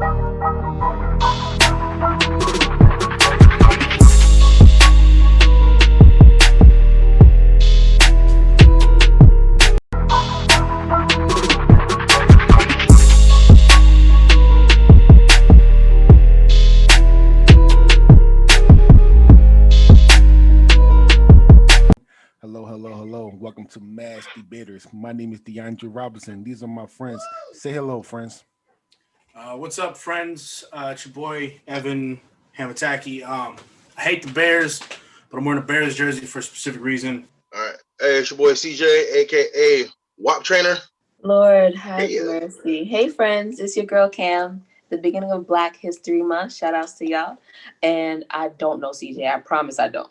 Hello. Welcome to Mass Debaters. My name is DeAndre Robinson. These are my friends. Say hello, friends. What's up, friends? It's your boy Evan Hamataki. I hate the Bears, but I'm wearing a Bears jersey for a specific reason. All right. Hey, it's your boy CJ, aka WAP Trainer. Lord have Yeah. mercy. Hey friends, it's your girl Cam. The beginning of Black History Month. Shout outs to y'all. And I don't know CJ. I promise I don't.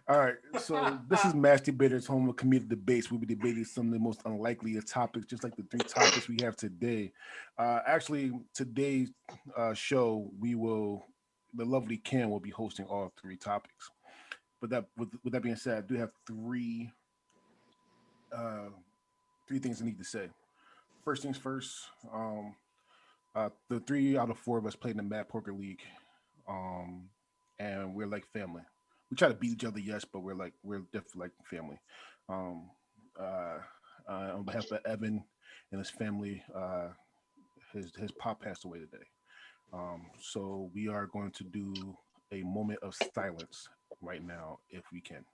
All right, so this is Mass Debaters, home of community debates. We'll be debating some of the most unlikely of topics, just like the three topics we have today. Actually, today's show, the lovely Cam will be hosting all three topics. But with that being said, I do have three things I need to say. First things first, the 3 out of 4 of us played in the Mad Poker League, and we're like family. We try to beat each other, yes, but we're definitely like family. Um, on behalf of Evan and his family, his pop passed away today. So we are going to do a moment of silence right now, if we can.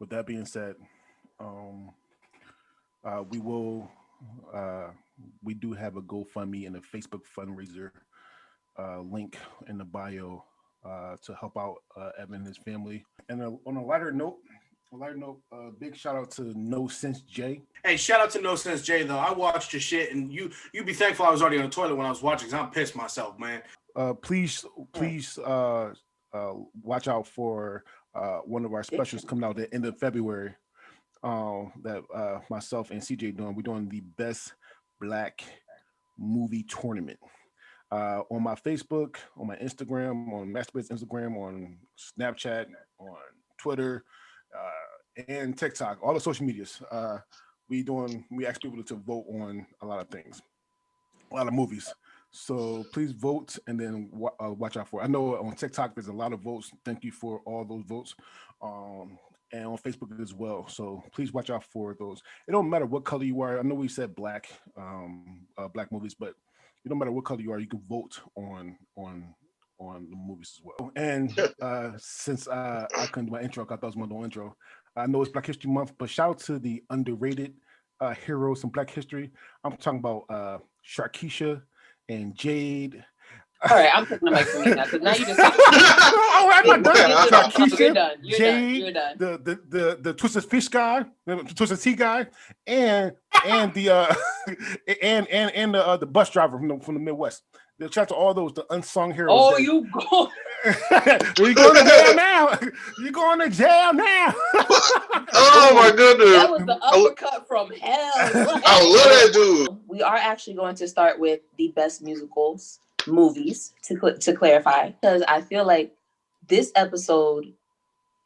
With that being said, we will. We do have a GoFundMe and a Facebook fundraiser link in the bio to help out Evan and his family. And on a lighter note, big shout out to No Sense J. Hey, shout out to No Sense J though. I watched your shit, and you be thankful I was already on the toilet when I was watching, because I'm pissed myself, man. Please, watch out for one of our specials coming out at the end of February. That myself and CJ doing. We're doing the best Black movie tournament. On my Facebook, on my Instagram, on Master's Instagram, on Snapchat, on Twitter, and TikTok, all the social medias. We ask people to vote on a lot of things, a lot of movies. So please vote and then watch out for it. I know on TikTok there's a lot of votes. Thank you for all those votes. And on Facebook as well. So please watch out for those. It don't matter what color you are. I know we said black, black movies, but it don't matter what color you are. You can vote on the movies as well. And since I couldn't do my intro, I thought that was my little intro. I know it's Black History Month, but shout out to the underrated heroes in Black history. I'm talking about Sharkeisha and Jade. All right, I'm taking the mic from you now, because now you just I'm not done. Sharkeisha, You're done. Jade, You're done. the Twisted Fish guy, the Twisted Tea guy, and the the bus driver from the Midwest. Shout out to all those the unsung heroes. Oh, you go. You going to jail now? You going to jail now? Oh my goodness! That was the uppercut from hell. I love that dude. We are actually going to start with the best movies to clarify, because I feel like this episode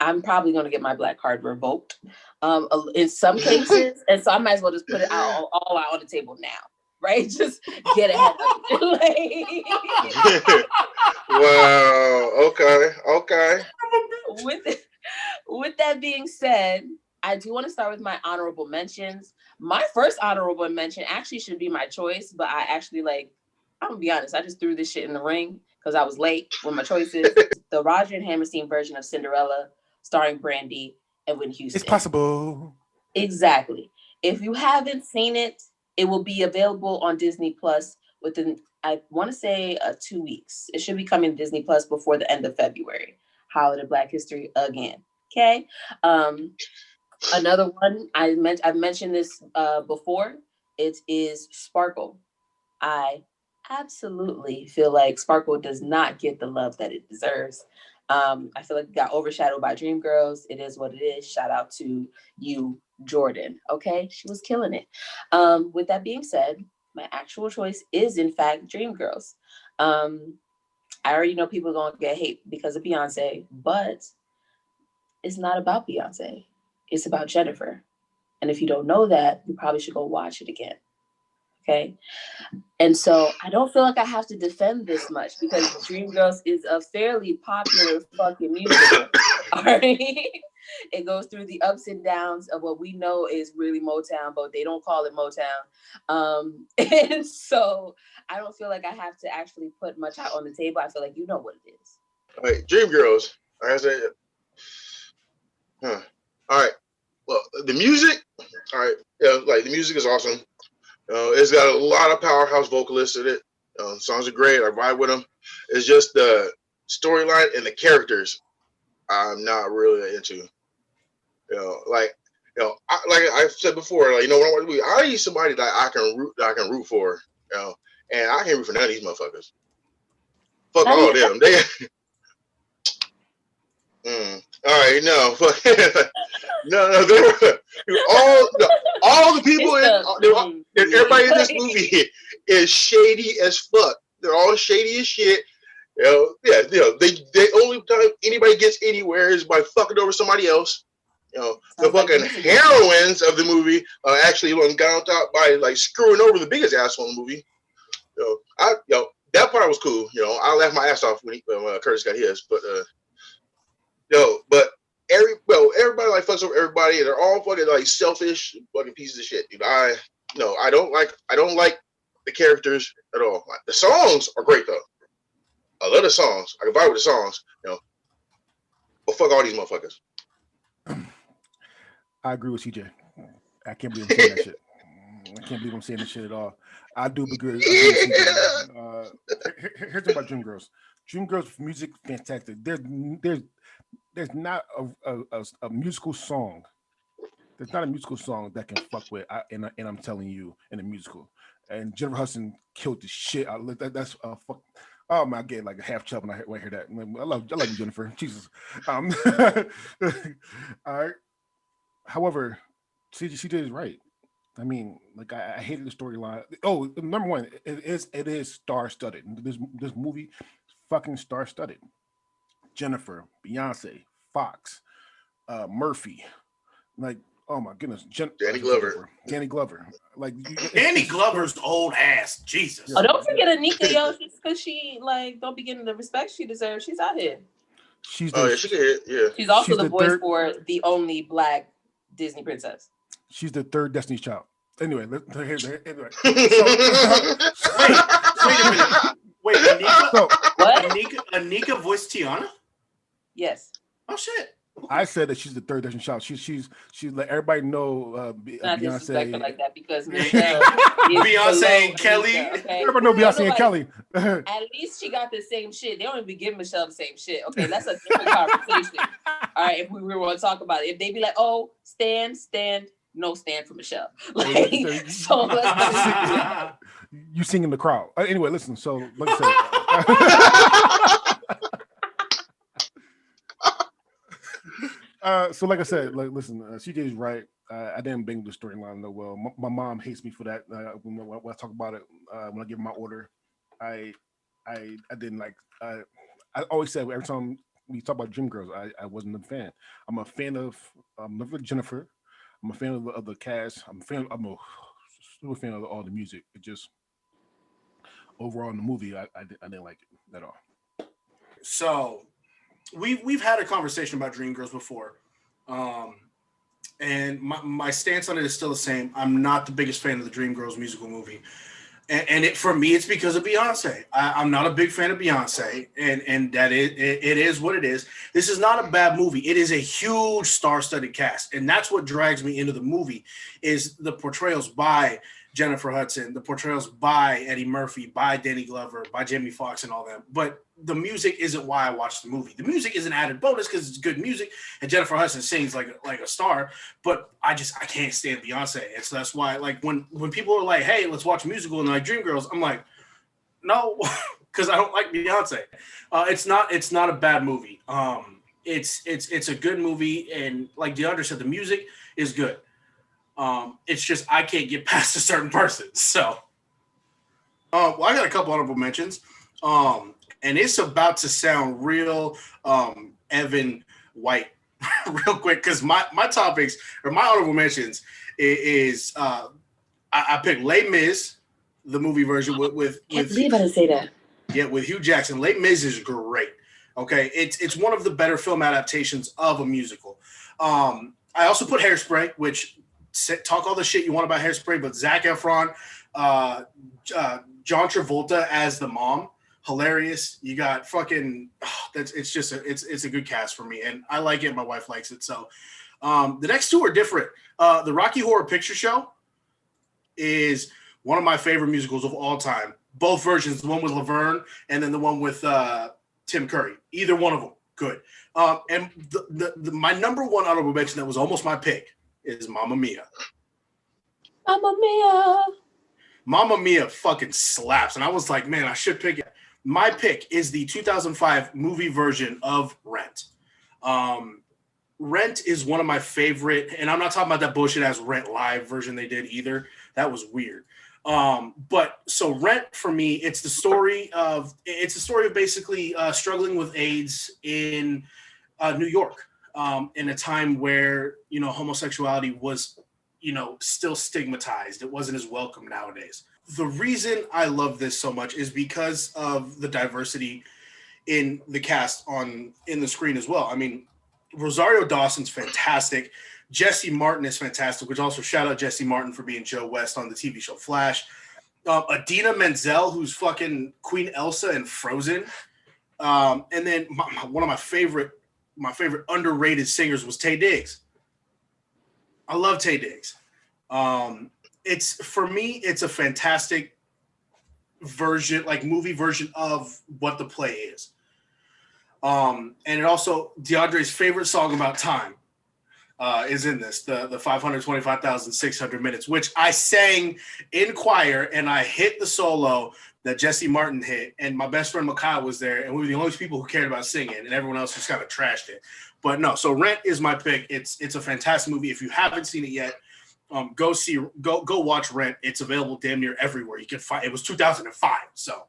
I'm probably going to get my black card revoked in some cases, and so I might as well just put it all out on the table now, right? Just get ahead of it. Wow. Okay. With that being said, I do want to start with my honorable mentions. My first honorable mention actually should be my choice, but I actually I'm gonna be honest, I just threw this shit in the ring because I was late with my choices. The Roger and Hammerstein version of Cinderella, starring Brandy and Whitney Houston. It's possible. Exactly. If you haven't seen it, it will be available on Disney Plus within, I want to say, 2 weeks. It should be coming to Disney Plus before the end of February. Holiday Black History again. Okay. Another one I've mentioned this before. It is Sparkle. I absolutely feel like Sparkle does not get the love that it deserves. I feel like it got overshadowed by Dreamgirls. It is what it is. Shout out to you, Jordan. Okay, she was killing it. With that being said, my actual choice is in fact Dreamgirls. I already know people are gonna get hate because of Beyonce, but it's not about Beyonce. It's about Jennifer. And if you don't know that, you probably should go watch it again. Okay. And so I don't feel like I have to defend this much because Dreamgirls is a fairly popular fucking musical. All right. It goes through the ups and downs of what we know is really Motown, but they don't call it Motown. And so I don't feel like I have to actually put much out on the table. I feel like you know what it is. All right, Dreamgirls. Like I said, all right. Well, the music, all right. Yeah, like the music is awesome. It's got a lot of powerhouse vocalists in it. Songs are great. I vibe with them. It's just the storyline and the characters I'm not really into. Like I said before, like when I watch a movie, I need somebody that I can root for. And I can't root for none of these motherfuckers. Fuck all of them. They. All right, no, no, they're all the people everybody in this movie is shady as fuck. They're all shady as shit. They only time anybody gets anywhere is by fucking over somebody else. The fucking heroines of the movie actually got on top by like screwing over the biggest asshole in the movie. That part was cool. I laughed my ass off when Curtis got his, but. But everybody like fucks over everybody, and they're all fucking like selfish fucking pieces of shit. I don't like the characters at all. Like, the songs are great though. I love the songs. I can vibe with the songs. But fuck all these motherfuckers. I agree with CJ. I can't believe I'm saying that shit. I can't believe I'm saying this shit at all. I do agree with CJ. Here's the thing about Dreamgirls. Dreamgirls music fantastic. There's not a musical song. There's not a musical song that can fuck with. And I'm telling you, in a musical. And Jennifer Hudson killed the shit out. That's a fuck. Oh my, I get like a half chub when I hear that. I love you, Jennifer. Jesus. All right. However, CJ is right. I mean, like I hated the storyline. Oh, number one, it is star-studded. This movie, fucking star-studded. Jennifer, Beyonce, Fox, Murphy, like, oh my goodness, Danny Glover. Like Danny Glover's old ass, Jesus. Oh, don't forget Anika, yo, just because she like don't be getting the respect she deserves. She's out here. She's also the voice for the only Black Disney princess. She's the third Destiny's Child. Anyway, anyway. So, wait a minute. Wait, Anika? So, what? Anika voiced Tiana? Yes. Oh shit. I said that she's the third Destiny's Child. She's let everybody know not Beyonce like that because Beyonce and Kelly. Okay? Everybody know Beyonce and Kelly. At least she got the same shit. They don't even give Michelle the same shit. Okay, that's a different conversation. All right, if we were going to talk about it, if they be like, "Oh, stand, no stand for Michelle," like so. Let's you sing in the crowd. Anyway, listen. So, like I said. So like I said, like listen, CJ is right. I didn't bang the storyline no well. My mom hates me for that. When I talk about it, when I give my order, I didn't like. I always said every time we talk about Dreamgirls, I wasn't a fan. I'm a fan of Jennifer. I'm a fan of the cast. I'm a super fan of all the music. It just overall in the movie, I didn't like it at all. So. We've had a conversation about Dreamgirls before, and my stance on it is still the same. I'm not the biggest fan of the Dreamgirls musical movie, and for me it's because of Beyonce. I'm not a big fan of Beyonce, and that it is what it is. This is not a bad movie. It is a huge star-studded cast, and that's what drags me into the movie is the portrayals by Jennifer Hudson, the portrayals by Eddie Murphy, by Danny Glover, by Jamie Foxx, and all them. But the music isn't why I watched the movie. The music is an added bonus because it's good music, and Jennifer Hudson sings like a star. But I can't stand Beyonce, and so that's why like when people are like, "Hey, let's watch a musical," and like Dreamgirls, I'm like, no, because I don't like Beyonce. It's not a bad movie. It's a good movie, and like DeAndre said, the music is good. It's just I can't get past a certain person. So Well, I got a couple honorable mentions. And it's about to sound real Evan White real quick because my topics or my honorable mentions is I picked Les Mis, the movie version Can't believe I didn't say that. yeah, with Hugh Jackson. Les Mis is great. Okay, it's one of the better film adaptations of a musical. I also put Hairspray, which talk all the shit you want about Hairspray, but Zac Efron, uh, John Travolta as the mom, hilarious. You got fucking that's it's just it's a good cast for me, and I like it. My wife likes it. So the next two are different. The Rocky Horror Picture Show is one of my favorite musicals of all time. Both versions, the one with Laverne and then the one with Tim Curry. Either one of them, good. And my number one honorable mention that was almost my pick is Mamma Mia. Mamma Mia. Mamma Mia fucking slaps. And I was like, man, I should pick it. My pick is the 2005 movie version of Rent. Rent is one of my favorite, and I'm not talking about that bullshit ass Rent Live version they did either. That was weird. But so Rent for me, it's the story of basically struggling with AIDS in New York, in a time where homosexuality was still stigmatized. It wasn't as welcome nowadays. The reason I love this so much is because of the diversity in the cast in the screen as well. I mean, Rosario Dawson's fantastic. Jesse Martin is fantastic, which also shout out Jesse Martin for being Joe West on the TV show Flash. Adina Menzel, who's fucking Queen Elsa in Frozen. And then one of my favorite underrated singers was Taye Diggs. I love Taye Diggs. It's a fantastic version, like movie version of what the play is. And it also DeAndre's favorite song about time is in this, the 525,600 minutes, which I sang in choir and I hit the solo that Jesse Martin hit, and my best friend Makai was there, and we were the only people who cared about singing, and everyone else just kind of trashed it. But no, so Rent is my pick. It's a fantastic movie. If you haven't seen it yet, go watch Rent. It's available damn near everywhere. You can find it. Was 2005, so.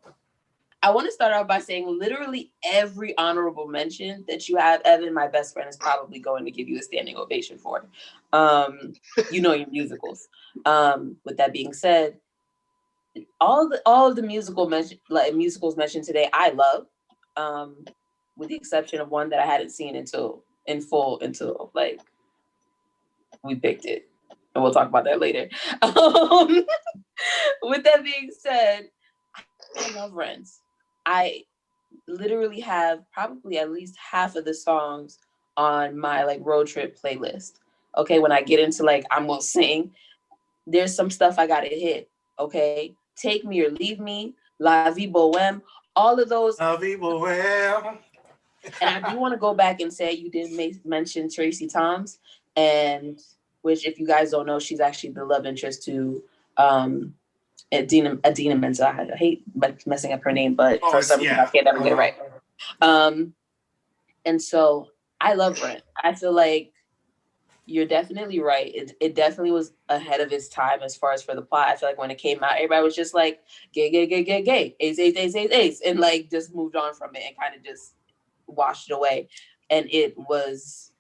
I want to start off by saying literally every honorable mention that you have, Evan, my best friend, is probably going to give you a standing ovation for. Your musicals. With that being said, all of the musicals mentioned today, I love, with the exception of one that I hadn't seen until like we picked it, and we'll talk about that later. With that being said, I love Rent. I literally have probably at least half of the songs on my like road trip playlist. Okay, when I get into like I'm gonna sing, there's some stuff I gotta hit. Okay, Take Me or Leave Me, La Vie Boheme, all of those. La Vie Boheme. And I do want to go back and say you did mention Tracy Toms, and which if you guys don't know, she's actually the love interest to Adina Menzel. I hate messing up her name, but for some reason I can't ever get it right. And so I love Rent. I feel like you're definitely right. It definitely was ahead of its time as far as for the plot. I feel like when it came out, everybody was just like, gay, gay, gay, gay, gay, ace, ace, ace, ace, ace, and like just moved on from it and kind of just washed it away. And it was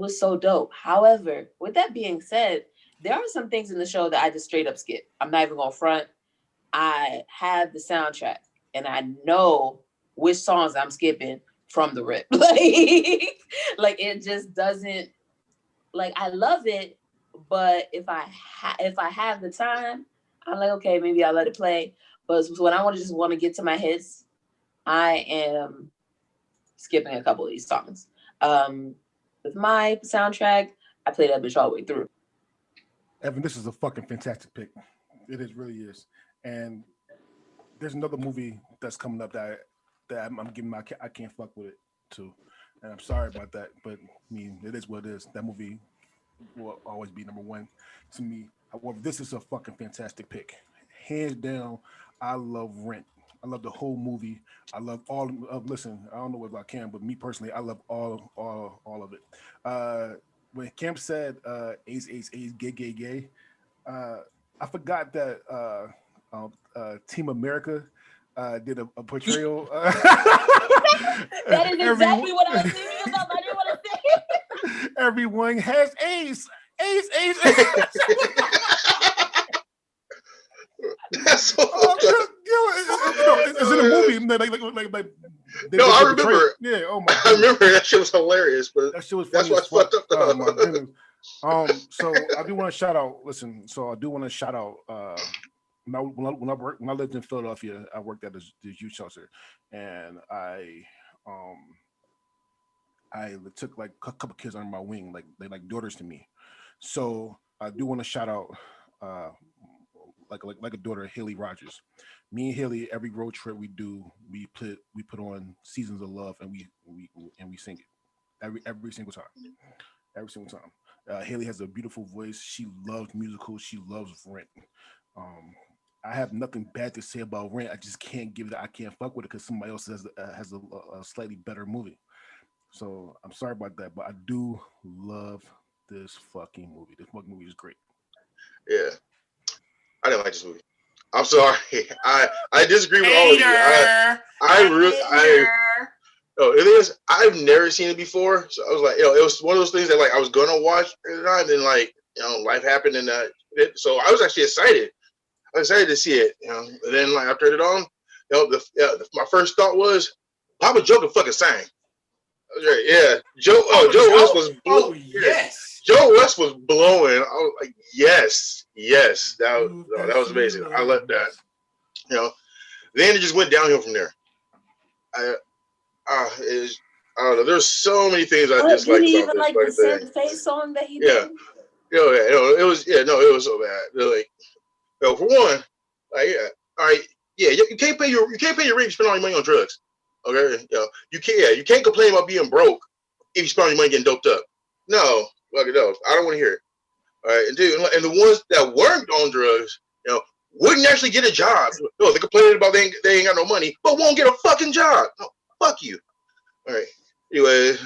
so dope. However, with that being said, there are some things in the show that I just straight up skip. I'm not even gonna front. I have the soundtrack and I know which songs I'm skipping from the rip. Like it just doesn't, like I love it, but if I have the time, I'm like, okay, maybe I'll let it play. But when I want to get to my hits, I am skipping a couple of these songs. With my soundtrack, I play that bitch all the way through. Evan, this is a fucking fantastic pick. It really is. And there's another movie that's coming up that I'm giving I can't fuck with it too. And I'm sorry about that, but I mean, it is what it is. That movie will always be number one to me. However, this is a fucking fantastic pick. Hands down, I love Rent. I love the whole movie. I love all of. Listen, I don't know if I can, but me personally, I love all of it. When Kemp said ace, ace, ace, gay, gay, gay, I forgot that Team America did a portrayal. That is exactly what I was thinking about. I didn't want to say it. Everyone has ace. Ace, ace, ace. That's so It's in a movie. No, I remember. Yeah. Oh my I goodness. remember that shit was hilarious, but That shit was that's funny what's as fuck. fucked up. Oh my goodness. So I do want to shout out. Listen, so I do want to shout out. When I lived in Philadelphia, I worked at this youth shelter, and I took like a couple kids under my wing, like they like daughters to me. So I do want to shout out, like a daughter, Haley Rogers. Me and Haley, every road trip we do, we put on Seasons of Love, and we sing it every single time, every single time. Haley has a beautiful voice. She loves musicals. She loves Rent. Um, I have nothing bad to say about Rent. I just can't give it. I can't fuck with it because somebody else has a slightly better movie. So I'm sorry about that, but I do love this fucking movie. This fucking movie is great. Yeah, I didn't like this movie. I'm sorry. I disagree with all of you. I really I Oh, it is. I've never seen it before, so I was like, it was one of those things that like I was gonna watch at the time, and like life happened, and so I was actually excited. I was excited to see it, And then like I turned it on, my first thought was, Papa Joe can fucking sing. Okay, yeah, Joe West was Oh yes. Joe West was blowing. I was like, yes, that was amazing. I love that. Then it just went downhill from there. I I don't know. There's so many things I But did dislike he about even this like the fucking Santa thing. Fe song that he Yeah, did? it was so bad. Like, for one, like, yeah, all right, yeah, you can't pay your rent. You spend all your money on drugs. Okay, you can't complain about being broke if you spend all your money getting doped up. No, fuck it, no, I don't want to hear it. All right, and dude, and the ones that weren't on drugs, wouldn't actually get a job. No, they're complaining about they ain't got no money, but won't get a fucking job. No, fuck you. All right. Anyway,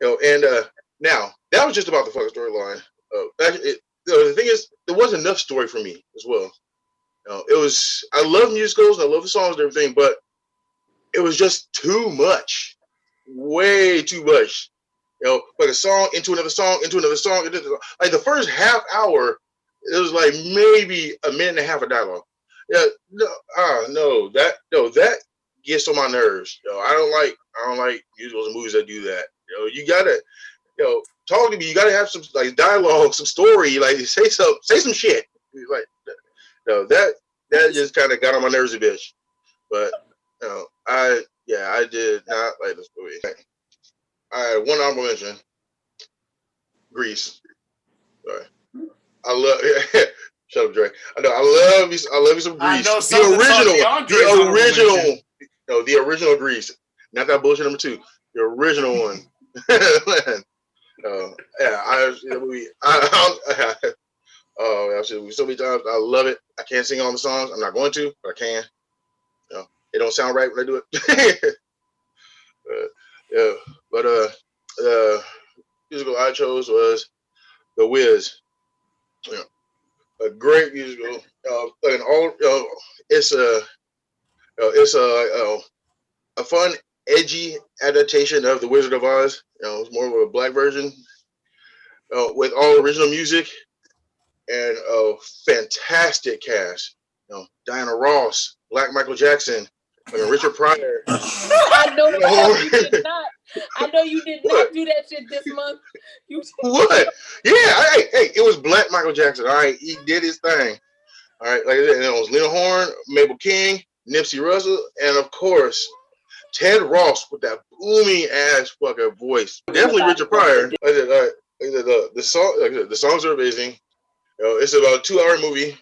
and now that was just about the fucking storyline. The thing is, there wasn't enough story for me as well. It was. I love musicals, I love the songs and everything, but it was just too much, way too much. Like a song into another song into another song. Like the first half hour, it was like maybe a minute and a half of dialogue. Yeah, no, that gets on my nerves. I don't like musicals and movies that do that. You gotta, talk to me. You gotta have some like dialogue, some story. Like say some shit. Like, that just kind of got on my nerves a bit. But I did not like this movie. I had one honorable mention. Grease. Sorry. I love. Shut up, Dre. I know. I love you some I Grease. know The something original about one. DeAndre's honorable mention. The original Grease. Not that bullshit number 2. The original one. Man. That movie. Oh, I've seen the movie so many times. I love it. I can't sing all the songs. I'm not going to, but I can. It don't sound right when I do it. Yeah, but the musical I chose was The Wiz. A great musical. And all it's a fun, edgy adaptation of The Wizard of Oz. It's more of a black version with all original music and a fantastic cast. Diana Ross, Black Michael Jackson, Richard Pryor. I know you did not. I know you did not do that shit this month. What? Yeah, hey, it was Black Michael Jackson. All right, he did his thing. All right, like I said, and it was Lena Horne, Mabel King, Nipsey Russell, and of course Ted Ross with that booming ass fucking voice. Definitely Richard Pryor. The songs are amazing. It's about a 2-hour movie.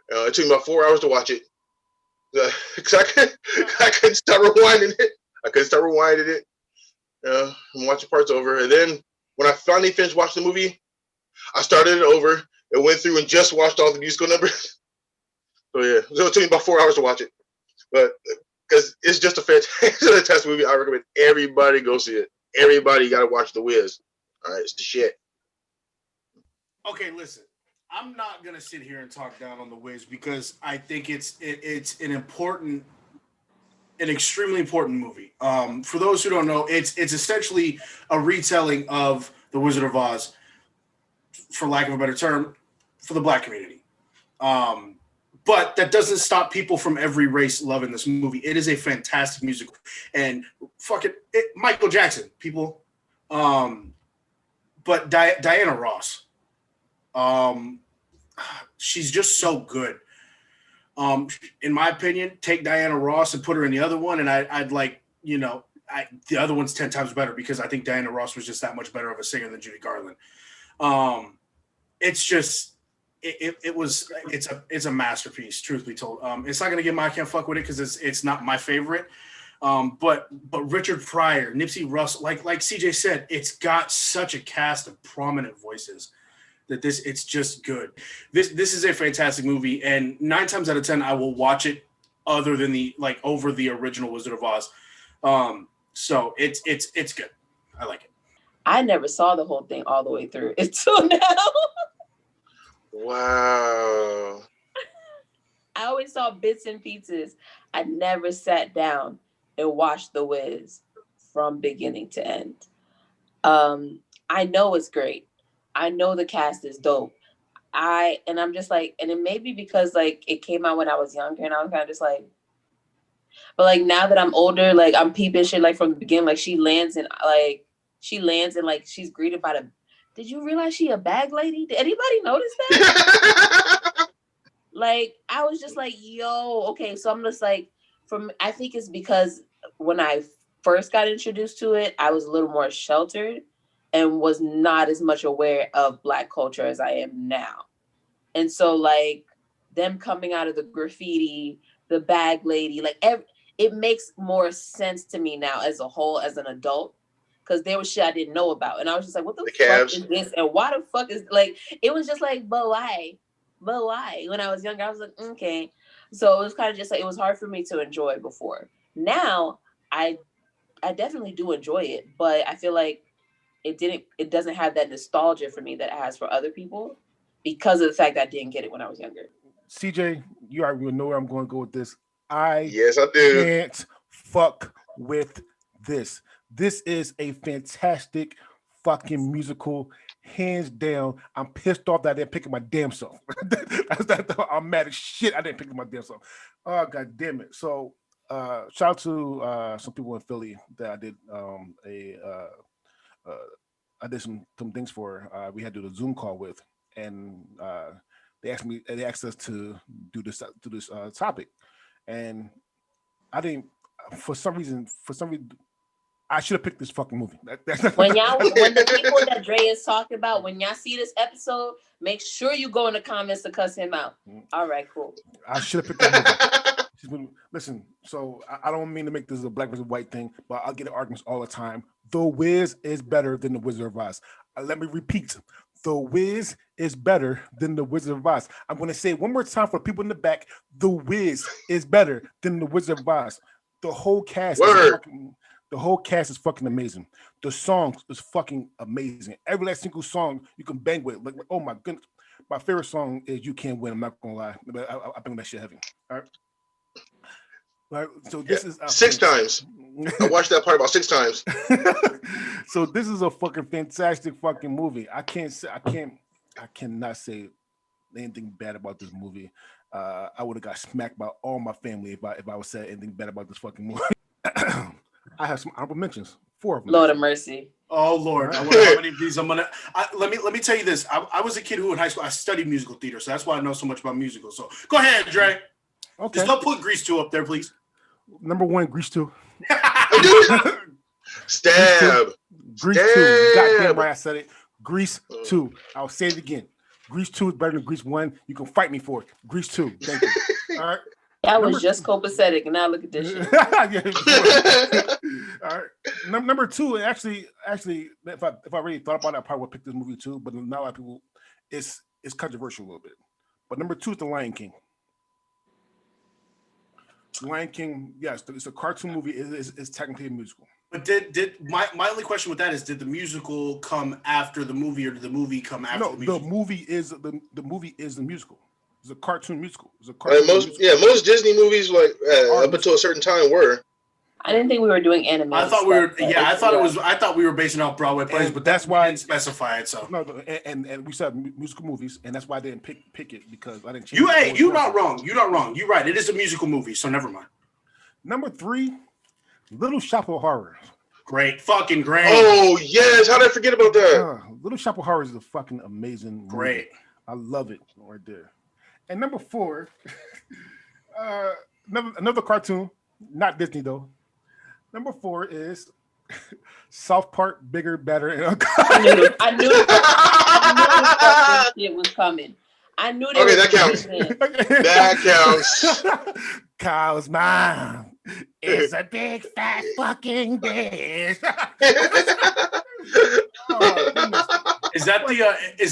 It took me about 4 hours to watch it. Cause I couldn't stop rewinding it. And watching parts over. And then when I finally finished watching the movie, I started it over and went through and just watched all the musical numbers. So yeah, so it took me about 4 hours to watch it. But because it's just a fantastic movie, I recommend everybody go see it. Everybody got to watch The Wiz. All right, it's the shit. Okay, listen. I'm not gonna sit here and talk down on the Wiz because I think it's an important, an extremely important movie. For those who don't know, it's essentially a retelling of the Wizard of Oz, for lack of a better term, for the black community. Um, but that doesn't stop people from every race loving this movie. It is a fantastic musical, and Michael Jackson, people. Um, but Diana Ross, um, she's just so good. Um, in my opinion, take Diana Ross and put her in the other one, and I'd like, the other one's 10 times better because I think Diana Ross was just that much better of a singer than Judy Garland. Um, it's just it's a masterpiece. Truth be told, it's not gonna get my I can't fuck with it because it's not my favorite. But Richard Pryor, Nipsey Russell, like CJ said, it's got such a cast of prominent voices that it's just good. This is a fantastic movie, and 9 times out of 10 I will watch it other than over the original Wizard of Oz. So it's good. I like it. I never saw the whole thing all the way through until now. Wow. I always saw bits and pieces. I never sat down and watched The Wiz from beginning to end. I know it's great. I know the cast is dope. I'm just like, and it may be because like it came out when I was younger and I was kind of just like, but like now that I'm older, like I'm peeping shit like from the beginning, like she lands and like she's greeted by the. Did you realize she a bag lady? Did anybody notice that? Like I was just like, yo, okay. So I'm just like, I think it's because when I first got introduced to it, I was a little more sheltered and was not as much aware of Black culture as I am now. And so like them coming out of the graffiti, the bag lady, like it makes more sense to me now as a whole, as an adult, because there was shit I didn't know about. And I was just like, what the fuck is this? And why the fuck is, like, it was just like, but why? But why? When I was younger, I was like, okay. So it was kind of just like, it was hard for me to enjoy before. Now, I definitely do enjoy it, but I feel like it doesn't have that nostalgia for me that it has for other people because of the fact that I didn't get it when I was younger. CJ, you already know where I'm going to go with this. I Yes, I do. can't fuck with this. This is a fantastic fucking musical, hands down. I'm pissed off that I didn't pick up my damn self. I'm mad as shit. I didn't pick up my damn self. Oh god damn it! So, shout out to some people in Philly that I did uh, I did some things for. We had to do a Zoom call with, and they asked us to do this topic, and I didn't. For some reason, I should have picked this fucking movie. When the people that Dre is talking about, when y'all see this episode, make sure you go in the comments to cuss him out. All right, cool. I should have picked that movie. Listen, so I don't mean to make this a black versus white thing, but I'll get in arguments all the time. The Wiz is better than the Wizard of Oz. Let me repeat. The Wiz is better than the Wizard of Oz. I'm going to say it one more time for people in the back. The Wiz is better than the Wizard of Oz. The whole cast is fucking amazing. The songs is fucking amazing. Every last single song you can bang with. Like, oh my goodness. My favorite song is "You Can't Win." I'm not gonna lie, but I bang that shit heavy. All right. All right. So this is 6 times. I watched that part about 6 times. So this is a fucking fantastic fucking movie. I cannot say anything bad about this movie. I would have got smacked by all my family if I was said anything bad about this fucking movie. I have some honorable mentions. 4 of them. Lord of mercy. Oh Lord, I wonder how many of these I'm gonna. Let me tell you this. I was a kid who in high school I studied musical theater, so that's why I know so much about musicals. So go ahead, Dre. Okay. Just don't put Grease 2 up there, please. Number 1, Grease 2. Stab. Grease 2. Goddamn right, I said it. Grease 2. I'll say it again. Grease 2 is better than Grease 1. You can fight me for it. Grease 2. Thank you. All right. That was just copacetic, and now look at this shit. All right. Number 2, actually, if I really thought about it, I probably would pick this movie too. But not a lot of people, it's controversial a little bit. But number 2 is The Lion King. Lion King, yes, it's a cartoon movie. It's technically a musical. But did my only question with that is, did the musical come after the movie, or did the movie come after No, the musical? the movie is the musical. It's a cartoon musical. It's a Like cartoon musical. most Disney movies, like Are up until a certain time, were. I didn't think we were doing animated. I thought we were. stuff, but Yeah, I it's- thought it was. I thought we were basing off Broadway plays, And but that's we why- didn't specify it. So No, and we said musical movies, and that's why I didn't pick it because I didn't change. you're not wrong. You're not wrong. You're right. It is a musical movie, so never mind. Number 3, Little Shop of Horrors. Great, fucking great. Oh yes, how did I forget about that? Little Shop of Horrors is a fucking amazing movie. Great. I love it right there. And number 4, another cartoon, not Disney though. Number 4 is South Park, Bigger, Better, and I knew that shit was coming. I knew Okay, that counts. That counts. Kyle's mom is a big fat fucking bitch. Oh, goodness. Is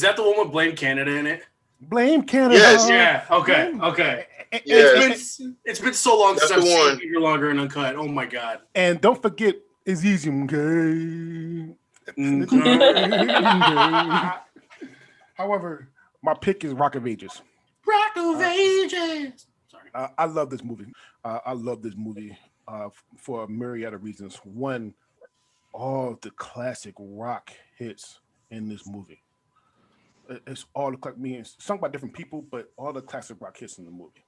that the one with Blame Canada in it? Blame Canada. Yes. Yeah. Okay. Okay. Yes. It's been so long That's since I've the seen one. Bigger, Longer, and Uncut. Oh my god. And don't forget, it's easy, okay? However, my pick is Rock of Ages. Rock of Ages. Sorry. I love this movie. I love this movie for a myriad of reasons. One, all the classic rock hits in this movie. It's all the it's sung by different people, but all the classic rock hits in the movie.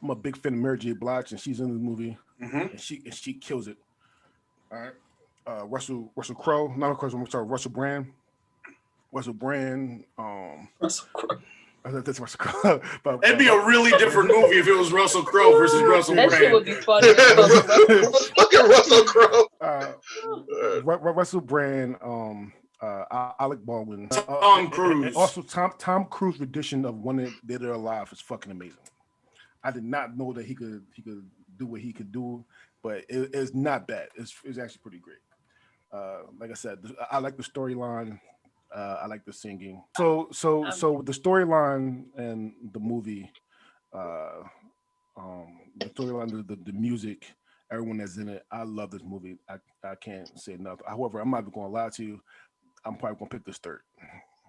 I'm a big fan of Mary J. Blige, and she's in the movie, and she kills it. All right, Russell Crowe, not of course. I'm sorry, Russell Brand. Russell Brand. Russell Crowe. That's Russell Crowe. It'd be a really different movie if it was Russell Crowe versus Russell That shit would Brand. be funny. Fucking Russell Crowe. Russell Brand. Alec Baldwin. Tom Cruise. And also, Tom Cruise rendition of When They're Alive is fucking amazing. I did not know that he could do what he could do, but it's not bad. It's actually pretty great. Like I said, I like the storyline. I like the singing. So the storyline and the movie, the storyline, the music, everyone that's in it. I love this movie. I can't say enough. However, I'm not even going to lie to you. I'm probably going to pick this third,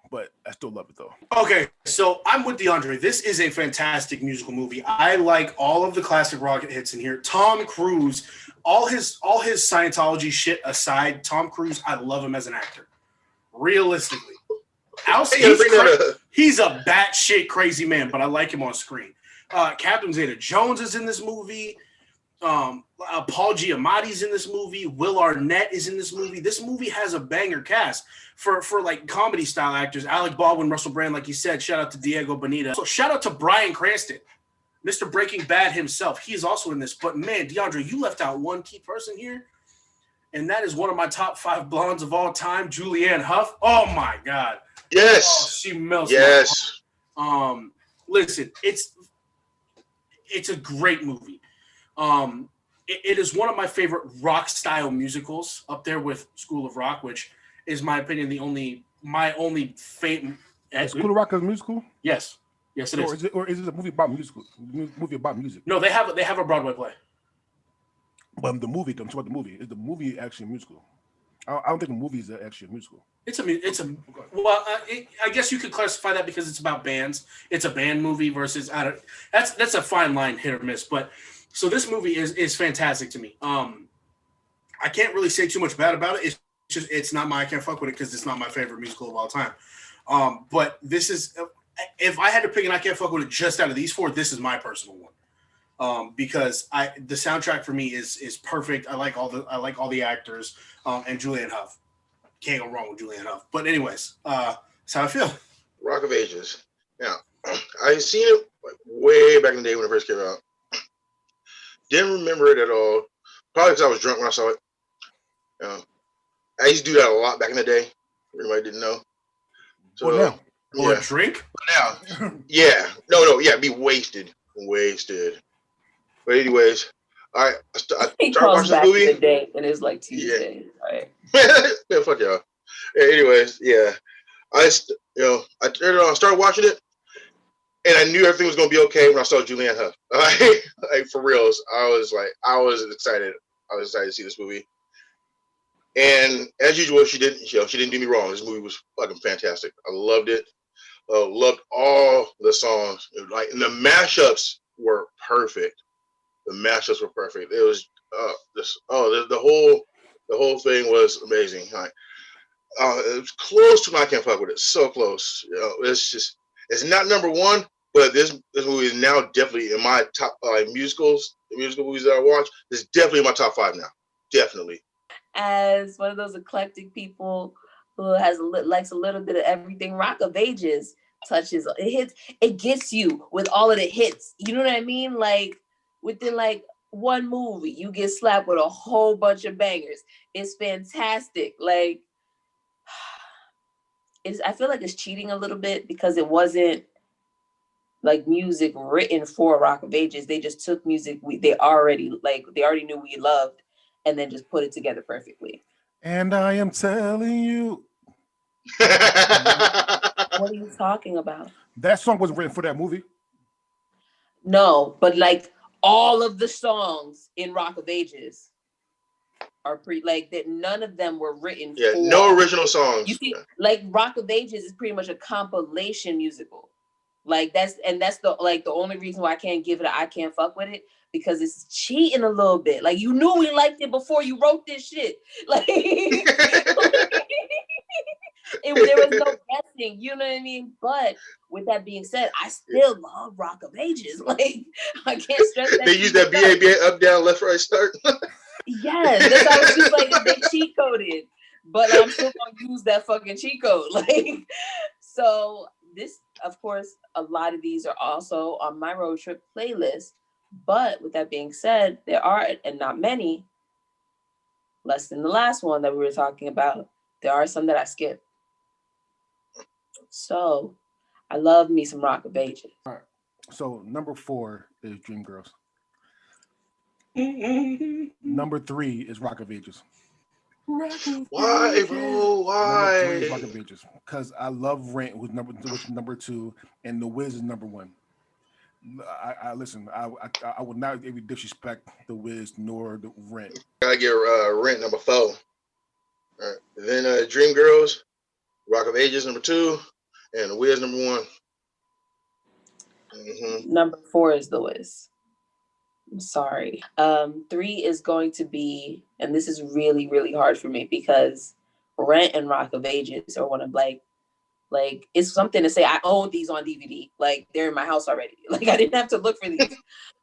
but I still love it though. Okay, so I'm with DeAndre. This is a fantastic musical movie. I like all of the classic rock hits in here. Tom Cruise, all his Scientology shit aside, Tom Cruise, I love him as an actor. Realistically, he's a batshit crazy man, but I like him on screen. Captain Zeta-Jones is in this movie. Paul Giamatti's in this movie. Will Arnett is in this movie. This movie has a banger cast for like comedy style actors. Alec Baldwin, Russell Brand, like you said. Shout out to Diego Boneta. So shout out to Bryan Cranston, Mr. Breaking Bad himself. He's also in this. But man, DeAndre, you left out one key person here, and that is one of my top 5 blondes of all time, Julianne Hough. Oh my god. Yes. Oh, she melts. Yes. Listen, it's a great movie. It is one of my favorite rock style musicals, up there with School of Rock, which is my opinion my only favorite. School of Rock is a musical? Yes, it is. Or is it a movie about musical? Movie about music? No, they have a Broadway play. But the movie, I'm talking about the movie. Is the movie actually a musical? I don't think the movie is actually a musical. I guess you could classify that because it's about bands. It's a band movie versus that's a fine line, hit or miss. But so this movie is fantastic to me. I can't really say too much bad about it. It's not I can't fuck with it because it's not my favorite musical of all time. But this is, if I had to pick an I can't fuck with it just out of these 4, this is my personal one. Because the soundtrack for me is perfect. I like all the actors, and Julianne Hough. Can't go wrong with Julianne Hough. But anyways, that's how I feel. Rock of Ages. Yeah, I seen it like way back in the day when it first came out. Didn't remember it at all. Probably because I was drunk when I saw it. I used to do that a lot back in the day. Everybody didn't know. So, Well, now. Or a drink? Now, yeah, no, yeah, be wasted. But anyways, all right, I started watching back the movie. in the day, and it's like Tuesday. Yeah. Right. Man, fuck y'all. Anyways, yeah, I turned it on, started watching it, and I knew everything was gonna be okay when I saw Julianne Hough. Like for reals, I was excited. I was excited to see this movie. And as usual, she didn't do me wrong. This movie was fucking fantastic. I loved it. Loved all the songs. Like, and the mashups were perfect. The mashups were perfect. It was the whole thing was amazing. Like, it was close to my, I can't fuck with it. So close. You know, it's not number one, but this movie is now definitely in my top musical movies that I watch. It's definitely in my top 5 now. Definitely. As one of those eclectic people who likes a little bit of everything, Rock of Ages touches it, hits, it gets you with all of the hits. You know what I mean? Like within like one movie, you get slapped with a whole bunch of bangers. It's fantastic. Like I feel like it's cheating a little bit because it wasn't like music written for Rock of Ages. They just took music they already knew we loved and then just put it together perfectly. And I am telling you. What are you talking about? That song wasn't written for that movie. No, but like all of the songs in Rock of Ages are that none of them were written for. Yeah, no original songs. You see, like Rock of Ages is pretty much a compilation musical. Like that's the only reason why I can't give it I can't fuck with it, because it's cheating a little bit. Like you knew we liked it before you wrote this shit. Like there was no guessing, you know what I mean? But with that being said, I still love Rock of Ages. Like I can't stress that. They use that BABA up, down, left, right, start. Yes, that's how it's just like they cheat coded. But I'm still gonna use that fucking cheat code. Like so this, of course, a lot of these are also on my road trip playlist. But with that being said, there are, and not many, less than the last one that we were talking about, there are some that I skip. So I love me some Rock of Ages. All right. So number 4 is Dreamgirls. Number 3 is Rock of Ages. Why, bro? Why? Number 3 is Rock of Ages. Because I love Rent, which number 2, and The Wiz is number 1. I listen. I would not disrespect The Wiz nor the Rent. Gotta get Rent number 4. All right. Then Dreamgirls, Rock of Ages number 2, and The Wiz number 1. Mm-hmm. Number 4 is The Wiz. I'm sorry. 3 is going to be, and this is really, really hard for me because Rent and Rock of Ages are one of like it's something to say. I own these on DVD. Like they're in my house already. Like I didn't have to look for these.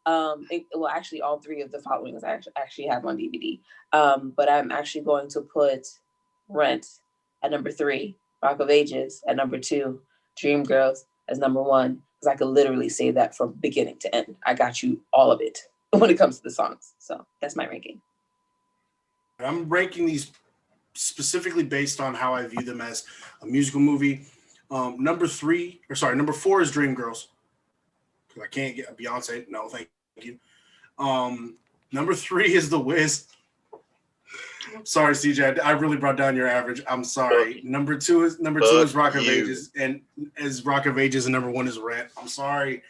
Well, actually, all 3 of the followings I actually have on DVD. But I'm actually going to put Rent at number 3, Rock of Ages at number 2, Dreamgirls as number 1, because I could literally say that from beginning to end. I got you all of it when it comes to the songs. So that's my ranking. I'm ranking these specifically based on how I view them as a musical movie. Number 4 is Dreamgirls. Because I can't get a Beyonce. No, thank you. Number 3 is The Wiz. Sorry, CJ. I really brought down your average. I'm sorry. Number two is Rock of Ages, and as Rock of Ages, and number 1 is Rent. I'm sorry.